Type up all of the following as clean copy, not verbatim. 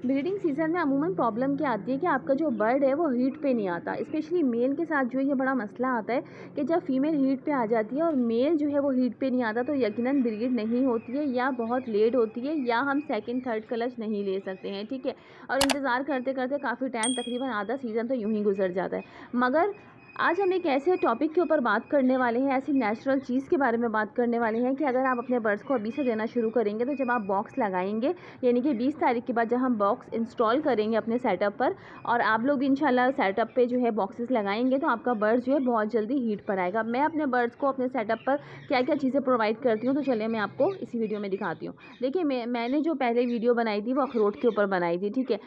Breeding season में अमूमन problem क्या आती है कि आपका जो बर्ड है वो हीट पे नहीं आता। स्पेशली मेल के साथ जो ये बड़ा मसला आता है कि जब फीमेल हीट पे आ जाती है और मेल जो है वो हीट पे नहीं आता तो यकीनन ब्रीड नहीं होती है या बहुत लेट होती है या हम सेकंड थर्ड क्लच नहीं ले सकते हैं, ठीक है। और इंतज़ार करते करते काफ़ी टाइम, तकरीबन आधा सीज़न तो यूँ ही गुजर जाता है। मगर आज हम एक ऐसे टॉपिक के ऊपर बात करने वाले हैं, ऐसी नेचुरल चीज़ के बारे में बात करने वाले हैं कि अगर आप अपने बर्ड्स को अभी से देना शुरू करेंगे तो जब आप बॉक्स लगाएंगे, यानी कि 20 तारीख के बाद जब हम बॉक्स इंस्टॉल करेंगे अपने सेटअप पर और आप लोग भी इंशाल्लाह सेटअप पे जो है बॉक्सेस लगाएंगे तो आपका बर्ड्स जो है बहुत जल्दी हीट पर आएगा। मैं अपने बर्ड्स को अपने सेटअप पर क्या क्या चीज़ें प्रोवाइड करती हूँ तो चलिए मैं आपको इसी वीडियो में दिखाती हूँ। देखिए मैंने जो पहले वीडियो बनाई थी वो अखरोट के ऊपर बनाई थी, ठीक है।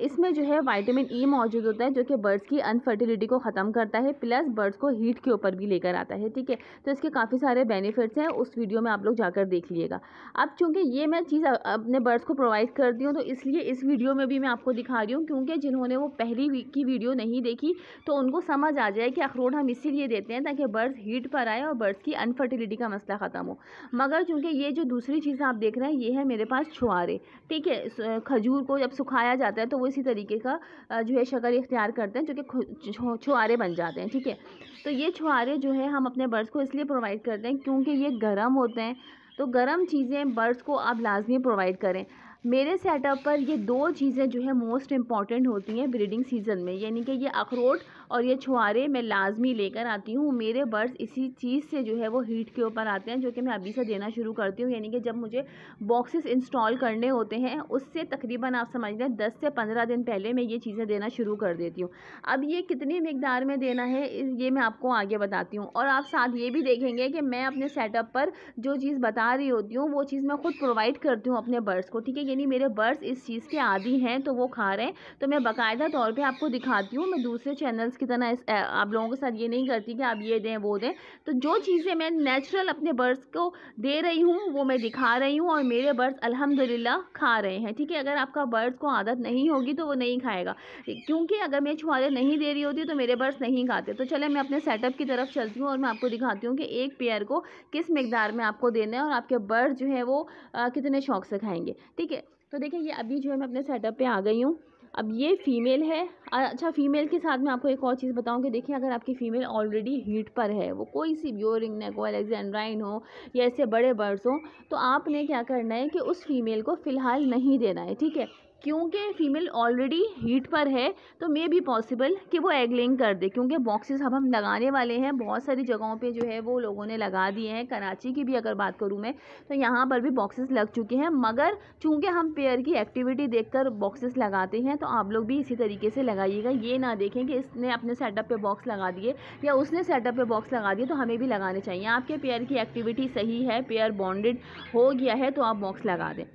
इसमें जो है विटामिन ई मौजूद होता है जो कि बर्ड्स की अनफर्टिलिटी को ख़त्म करता है, प्लस बर्ड्स को हीट के ऊपर भी लेकर आता है, ठीक है। तो इसके काफ़ी सारे बेनिफिट्स हैं, उस वीडियो में आप लोग जाकर देख लीजिएगा। अब चूंकि ये मैं चीज़ अपने बर्ड्स को प्रोवाइड करती हूँ तो इसलिए इस वीडियो में भी मैं आपको दिखा रही हूँ, क्योंकि जिन्होंने वो पहली की वीडियो नहीं देखी तो उनको समझ आ जाए कि अखरोट हम इसीलिए देते हैं ताकि बर्ड्स हीट पर आए और बर्ड्स की अनफर्टिलिटी का मसला ख़त्म हो। मगर चूँकि ये जो दूसरी चीज़ आप देख रहे हैं ये है मेरे पास छुआरे, ठीक है। खजूर को जब सुखाया जाता है तो वो इसी तरीके का जो है शक्ल इख्तियार करते हैं जो कि छुआरे बन जाते हैं, ठीक है। तो ये छुआरे जो है हम अपने बर्ड्स को इसलिए प्रोवाइड करते हैं क्योंकि ये गर्म होते हैं, तो गर्म चीज़ें बर्ड्स को आप लाजमी प्रोवाइड करें। मेरे सेटअप पर ये दो चीज़ें जो है मोस्ट इम्पॉर्टेंट होती हैं ब्रीडिंग सीज़न में, यानी कि ये अखरोट और ये छुआरे मैं लाजमी लेकर आती हूँ। मेरे बर्ड्स इसी चीज़ से जो है वो हीट के ऊपर आते हैं, जो कि मैं अभी से देना शुरू करती हूँ। यानी कि जब मुझे बॉक्सेस इंस्टॉल करने होते हैं उससे तकरीबन आप समझ लें 10 से 15 दिन पहले मैं ये चीज़ें देना शुरू कर देती हूँ। अब ये कितनी मिकदार में देना है ये मैं आपको आगे बताती हूँ। और आप साथ ये भी देखेंगे कि मैं अपने सेटअप पर जो चीज़ बता रही होती हूँ वो चीज़ मैं खुद प्रोवाइड करती हूँ अपने बर्ड्स को, ठीक है। यानी मेरे बर्ड्स इस चीज़ के आदी हैं तो वो खा रहे हैं, तो मैं बाकायदा तौर पे आपको दिखाती हूँ। मैं दूसरे चैनल्स की तरह आप लोगों के साथ ये नहीं करती कि आप ये दें वो दें। तो जो चीज़ें मैं नेचुरल अपने बर्ड्स को दे रही हूँ वो मैं दिखा रही हूँ और मेरे बर्ड्स अल्हम्दुलिल्लाह खा रहे हैं, ठीक है। अगर आपका बर्ड्स को आदत नहीं होगी तो वो नहीं खाएगा, क्योंकि अगर मैं छुआरे नहीं दे रही होती तो मेरे बर्ड्स नहीं खाते। तो चले मैं अपने सेटअप की तरफ चलती हूँ और मैं आपको दिखाती हूँ कि एक पेयर को किस मिकदार में आपको देना है और आपके बर्ड्स जो है वो कितने शौक से खाएंगे, ठीक है। तो देखिए ये अभी जो है मैं अपने सेटअप पे आ गई हूँ। अब ये फ़ीमेल है। अच्छा, फ़ीमेल के साथ मैं आपको एक और चीज़ बताऊँ कि देखिए अगर आपकी फ़ीमेल ऑलरेडी हीट पर है, वो कोई सी भी हो, रिंगनेक हो, अलेक्जेंड्राइन हो या ऐसे बड़े बर्ड्स हों, तो आपने क्या करना है कि उस फ़ीमेल को फ़िलहाल नहीं देना है, ठीक है। क्योंकि फ़ीमेल ऑलरेडी हीट पर है तो मे बी पॉसिबल कि वो एग लेइंग कर दे, क्योंकि बॉक्सेस अब हम लगाने वाले हैं। बहुत सारी जगहों पे जो है वो लोगों ने लगा दिए हैं। कराची की भी अगर बात करूँ मैं तो यहाँ पर भी बॉक्सेस लग चुके हैं, मगर चूँकि हम पेयर की एक्टिविटी देखकर बॉक्सेस लगाते हैं तो आप लोग भी इसी तरीके से लगाइएगा। ये ना देखें कि इसने अपने सेटअप पे बॉक्स लगा दिए या उसने सेटअप पे बॉक्स लगा दिए तो हमें भी लगाने चाहिए। आपके पेयर की एक्टिविटी सही है, पेयर बॉन्डेड हो गया है तो आप बॉक्स लगा दें।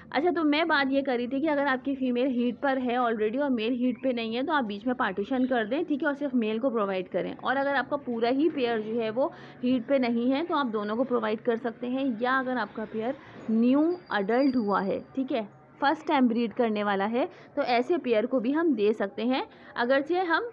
अच्छा, तो मैं बात ये कर रही थी कि अगर आपकी फ़ीमेल हीट पर है ऑलरेडी और मेल हीट पे नहीं है तो आप बीच में पार्टीशन कर दें, ठीक है, और सिर्फ मेल को प्रोवाइड करें। और अगर आपका पूरा ही पेयर जो है वो हीट पे नहीं है तो आप दोनों को प्रोवाइड कर सकते हैं। या अगर आपका पेयर न्यू अडल्ट हुआ है, ठीक है, फर्स्ट टाइम ब्रीड करने वाला है, तो ऐसे पेयर को भी हम दे सकते हैं। अगरचे हम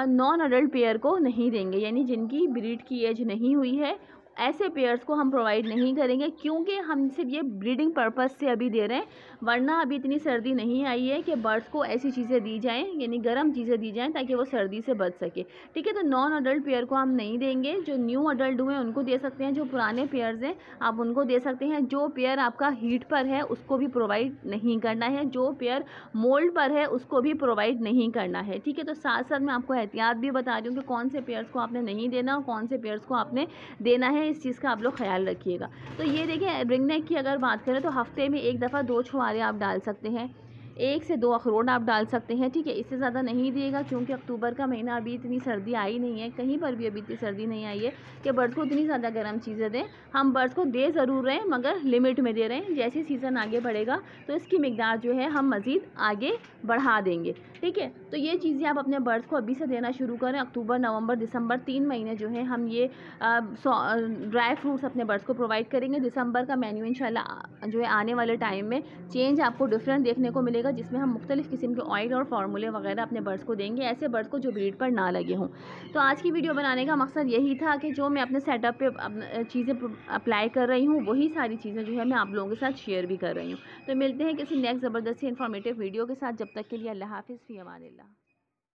नॉन अडल्ट पेयर को नहीं देंगे, यानी जिनकी ब्रीड की एज नहीं हुई है ऐसे पेयर्स को हम प्रोवाइड नहीं करेंगे, क्योंकि हम सिर्फ ये ब्रीडिंग पर्पस से अभी दे रहे हैं। वरना अभी इतनी सर्दी नहीं आई है कि बर्ड्स को ऐसी चीज़ें दी जाएं, यानी गर्म चीज़ें दी जाएं ताकि वो सर्दी से बच सके, ठीक है। तो नॉन अडल्ट पेयर को हम नहीं देंगे। जो न्यू अडल्ट हुए उनको दे सकते हैं, जो पुराने पेयर्स हैं आप उनको दे सकते हैं। जो पेयर आपका हीट पर है उसको भी प्रोवाइड नहीं करना है, जो पेयर मोल्ड पर है उसको भी प्रोवाइड नहीं करना है, ठीक है। तो साथ साथ मैं आपको एहतियात भी बता रही हूँ कि कौन से पेयर्स को आपने नहीं देना और कौन से पेयर्स को आपने देना है, इस चीज़ का आप लोग ख्याल रखिएगा। तो ये देखिए रिंग नेक की अगर बात करें तो हफ्ते में एक दफ़ा 2 छुआरे आप डाल सकते हैं, 1 से 2 अखरोट आप डाल सकते हैं, ठीक है। इससे ज़्यादा नहीं दिएगा, क्योंकि अक्टूबर का महीना अभी इतनी सर्दी आई नहीं है, कहीं पर भी अभी इतनी सर्दी नहीं आई है कि बर्ड्स को इतनी ज़्यादा गर्म चीज़ें दें। हम बर्ड्स को दे ज़रूर रहे हैं मगर लिमिट में दे रहे हैं। जैसे सीज़न आगे बढ़ेगा तो इसकी मिकदार जो है हम मज़ीद आगे बढ़ा देंगे, ठीक है। तो ये चीज़ें आप अपने बर्ड्स को अभी से देना शुरू करें। अक्टूबर, नवंबर, दिसंबर 3 महीने जो है हम ये ड्राई फ्रूट्स अपने बर्ड्स को प्रोवाइड करेंगे। दिसंबर का मेन्यू इंशाल्लाह जो है आने वाले टाइम में चेंज आपको डिफरेंट देखने को मिलेगा। मिलेगा जिसमें हम मुख्तलिफ़ किस्म के ऑयल और फार्मूले वगैरह अपने बर्ड्स को देंगे, ऐसे बर्ड्स को जो ब्रीड पर ना लगे हों। तो आज की वीडियो बनाने का मकसद यही था कि जो मैं अपने सेटअप पे चीज़ें अप्लाई कर रही हूँ वही सारी चीज़ें जो है मैं आप लोगों के साथ शेयर भी कर रही हूँ। तो मिलते हैं किसी नेक्स्ट ज़बरदस्त इंफॉर्मेटिव वीडियो के साथ। जब तक के लिए अल्लाह हाफ़िज़, फ़ी अमानिल्लाह।